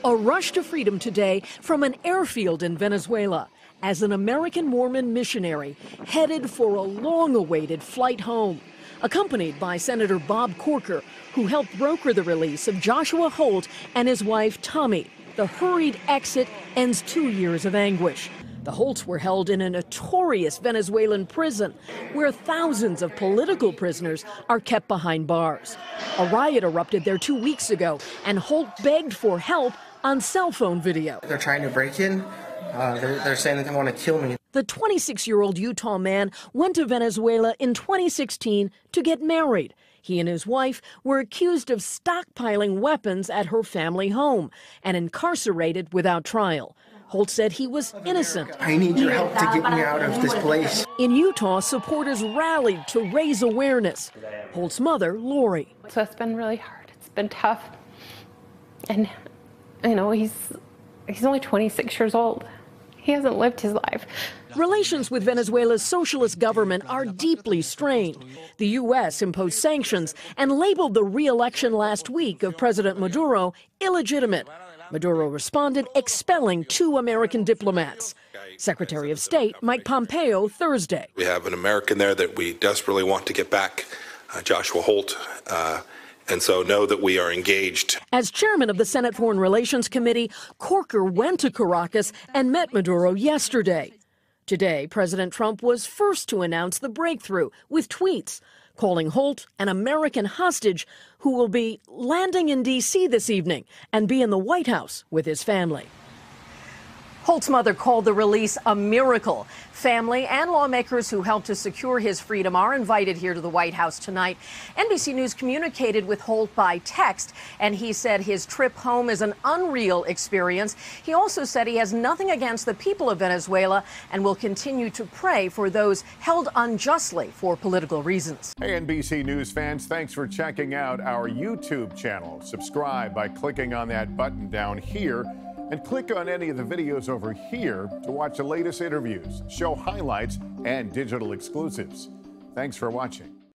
A rush to freedom today from an airfield in Venezuela as an American Mormon missionary headed for a long-awaited flight home, accompanied by Senator Bob Corker, who helped broker the release of Joshua Holt and his wife Thamy. The hurried exit ends 2 years of anguish. The Holts were held in a notorious Venezuelan prison where thousands of political prisoners are kept behind bars. A riot erupted there 2 weeks ago, and Holt begged for help on cell phone video. They're trying to break in. They're saying that they want to kill me. The 26-year-old Utah man went to Venezuela in 2016 to get married. He and his wife were accused of stockpiling weapons at her family home and incarcerated without trial. Holt said he was innocent. I need your help to get me out of this place. In Utah, supporters rallied to raise awareness. Holt's mother, Lori. So it's been really hard. It's been tough. And, you know, he's only 26 years old. He hasn't lived his life. Relations with Venezuela's socialist government are deeply strained. The U.S. imposed sanctions and labeled the re-election last week of President Maduro illegitimate. Maduro responded, expelling 2 American diplomats. Secretary of State Mike Pompeo Thursday. We have an American there that we desperately want to get back, Joshua Holt, and so know that we are engaged. As chairman of the Senate Foreign Relations Committee, Corker went to Caracas and met Maduro yesterday. Today, President Trump was first to announce the breakthrough with tweets, calling Holt an American hostage who will be landing in D.C. this evening and be in the White House with his family. Holt's mother called the release a miracle. Family and lawmakers who helped to secure his freedom are invited here to the White House tonight. NBC News communicated with Holt by text, and he said his trip home is an unreal experience. He also said he has nothing against the people of Venezuela and will continue to pray for those held unjustly for political reasons. Hey, NBC News fans, thanks for checking out our YouTube channel. Subscribe by clicking on that button down here, and click on any of the videos over here to watch the latest interviews, show highlights, and digital exclusives. Thanks for watching.